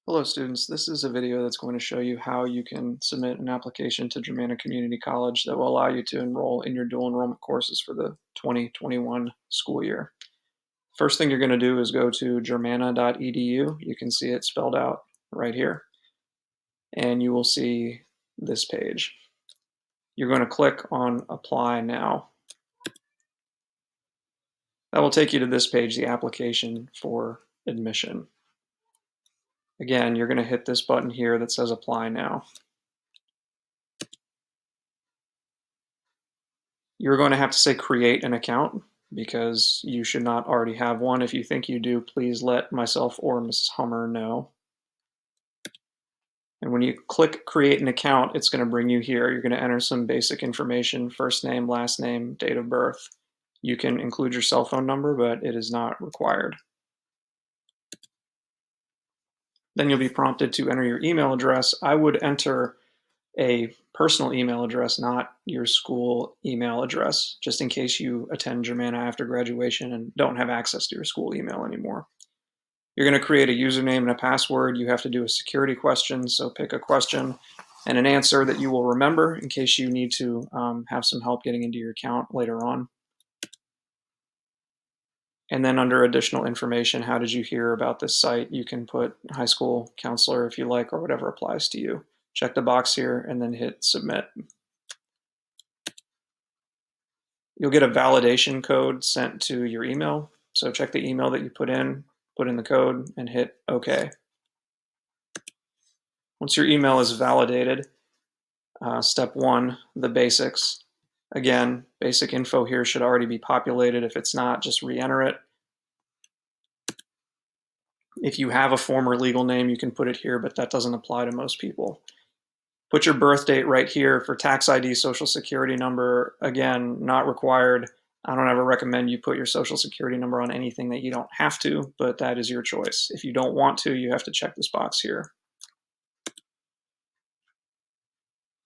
Hello students, this is a video that's going to show you how you can submit an application to Germanna Community College that will allow you to enroll in your dual enrollment courses for the 2021 school year. First thing you're going to do is go to germanna.edu. You can see it spelled out right here, and you will see this page. You're going to click on Apply Now. That will take you to this page, the application for admission. Again, you're going to hit this button here that says Apply Now. You're going to have to say create an account because you should not already have one. If you think you do, please let myself or Mrs. Hummer know. And when you click create an account, it's going to bring you here. You're going to enter some basic information, first name, last name, date of birth. You can include your cell phone number, but it is not required. Then you'll be prompted to enter your email address. I would enter a personal email address, not your school email address, just in case you attend Germanna after graduation and don't have access to your school email anymore. You're going to create a username and a password. You have to do a security question, so pick a question and an answer that you will remember in case you need to have some help getting into your account later on. And then under additional information, how did you hear about this site? You can put high school counselor if you like, or whatever applies to you. Check the box here and then hit submit. You'll get a validation code sent to your email. So check the email that you put in the code, and hit OK. Once your email is validated, step 1, the basics. Again, basic info here should already be populated. If it's not, just re-enter it. If you have a former legal name, you can put it here, but that doesn't apply to most people. Put your birth date right here. For tax ID, social security number, again, not required. I don't ever recommend you put your social security number on anything that you don't have to, but that is your choice. If you don't want to, you have to check this box here.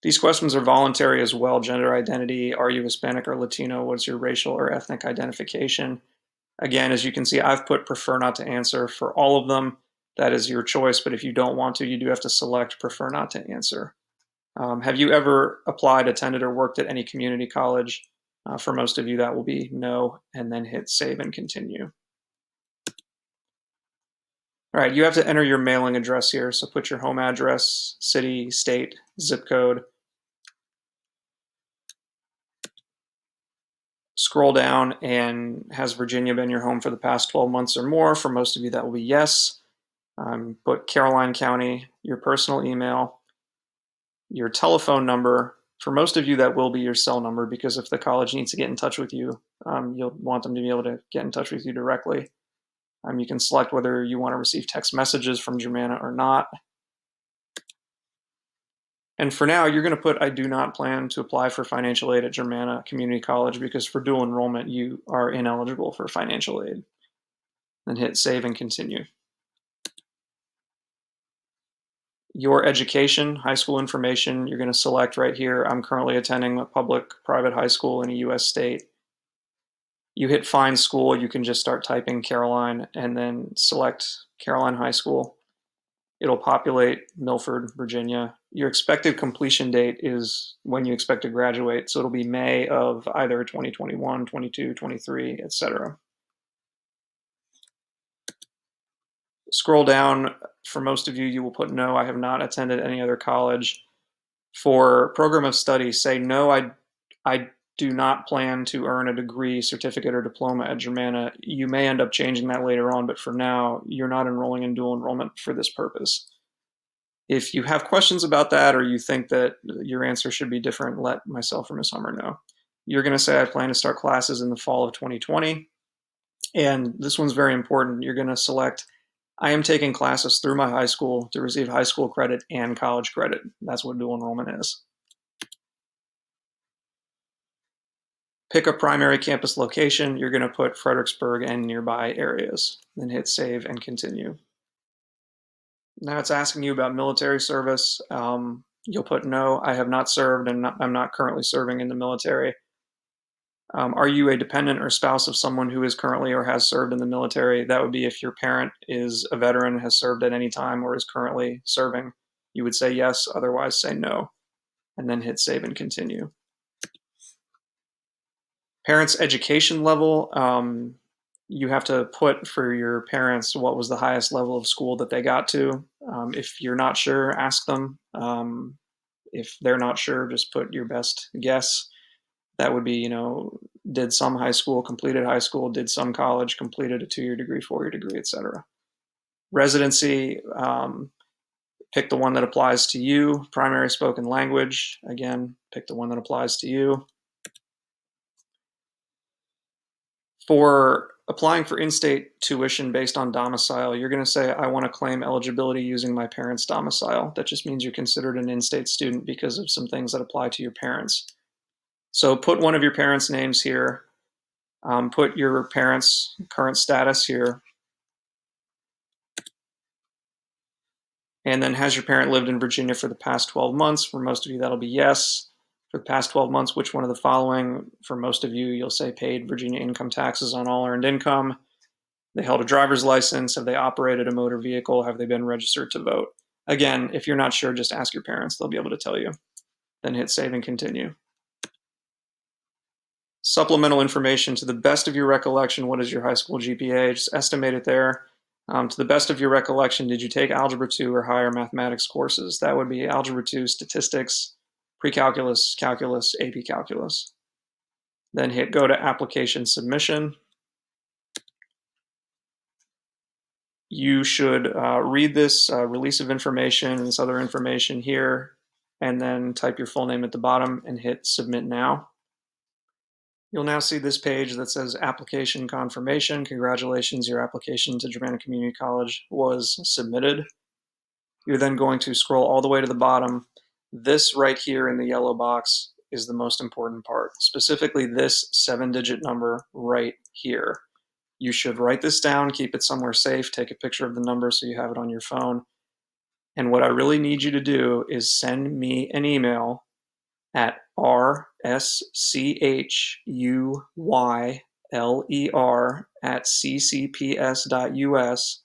These questions are voluntary as well. Gender identity, are you Hispanic or Latino? What's your racial or ethnic identification? Again, as you can see, I've put prefer not to answer for all of them. That is your choice, but if you don't want to, you do have to select prefer not to answer. Have you ever applied, attended, or worked at any community college? For most of you, that will be no, and then hit save and continue. All right, you have to enter your mailing address here, so put your home address, city, state, zip code. Scroll down, and has Virginia been your home for the past 12 months or more? For most of you, that will be yes. Put Caroline County, your personal email, your telephone number. For most of you, that will be your cell number, because if the college needs to get in touch with you, you'll want them to be able to get in touch with you directly. You can select whether you want to receive text messages from Germanna or not. And for now, you're going to put, I do not plan to apply for financial aid at Germanna Community College, because for dual enrollment, you are ineligible for financial aid. Then hit save and continue. Your education, high school information, you're going to select right here. I'm currently attending a public private high school in a US state. You hit find school, you can just start typing Caroline and then select Caroline High School. It'll populate Milford, Virginia. Your expected completion date is when you expect to graduate, so it'll be May of either 2021, 22, 23, etc. Scroll down. For most of you, you will put no, I have not attended any other college. For program of study, say no, I do not plan to earn a degree, certificate, or diploma at Germanna. You may end up changing that later on, but for now, you're not enrolling in dual enrollment for this purpose. If you have questions about that, or you think that your answer should be different, let myself or Ms. Hummer know. You're going to say, I plan to start classes in the fall of 2020. And this one's very important. You're going to select, I am taking classes through my high school to receive high school credit and college credit. That's what dual enrollment is. Pick a primary campus location. You're going to put Fredericksburg and nearby areas. Then hit save and continue. Now it's asking you about military service. You'll put no, I have not served, and I'm not currently serving in the military. Are you a dependent or spouse of someone who is currently or has served in the military? That would be if your parent is a veteran, has served at any time, or is currently serving. You would say yes, otherwise say no, and then hit save and continue. Parents' education level, you have to put for your parents what was the highest level of school that they got to. If you're not sure, ask them. If they're not sure, just put your best guess. That would be, did some high school, completed high school, did some college, completed a 2-year degree, 4-year degree, etc. Residency, pick the one that applies to you. Primary spoken language, again, pick the one that applies to you. For applying for in-state tuition based on domicile, you're going to say, I want to claim eligibility using my parents' domicile. That just means you're considered an in-state student because of some things that apply to your parents. So put one of your parents' names here. Put your parents' current status here. And then, has your parent lived in Virginia for the past 12 months? For most of you, that'll be yes. For the past 12 months, which one of the following? For most of you, you'll say paid Virginia income taxes on all earned income. They held a driver's license. Have they operated a motor vehicle? Have they been registered to vote? Again, if you're not sure, just ask your parents. They'll be able to tell you. Then hit save and continue. Supplemental information to the best of your recollection. What is your high school GPA? Just estimate it there. To the best of your recollection, did you take Algebra 2 or higher mathematics courses? That would be Algebra 2, Statistics, Pre-Calculus, Calculus, AP Calculus. Then hit go to Application Submission. You should read this release of information and this other information here, and then type your full name at the bottom and hit Submit Now. You'll now see this page that says Application Confirmation. Congratulations, your application to Germanna Community College was submitted. You're then going to scroll all the way to the bottom. This right here in the yellow box is the most important part, specifically this 7-digit number right here. You should write this down, keep it somewhere safe, take a picture of the number so you have it on your phone. And what I really need you to do is send me an email at rschuyler@ccps.us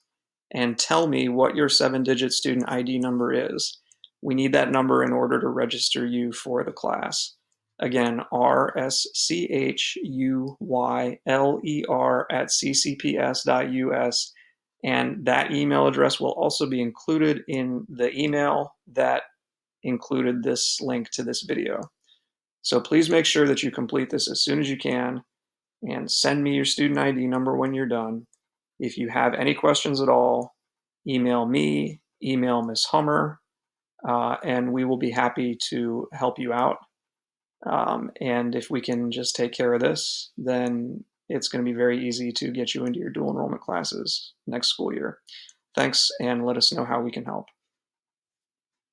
and tell me what your 7-digit student ID number is. We need that number in order to register you for the class. Again, rschuyler@ccps.us, and that email address will also be included in the email that included this link to this video. So please make sure that you complete this as soon as you can and send me your student ID number when you're done. If you have any questions at all, email me, email Ms. Hummer, and we will be happy to help you out. And if we can just take care of this, then it's going to be very easy to get you into your dual enrollment classes next school year. Thanks, and let us know how we can help.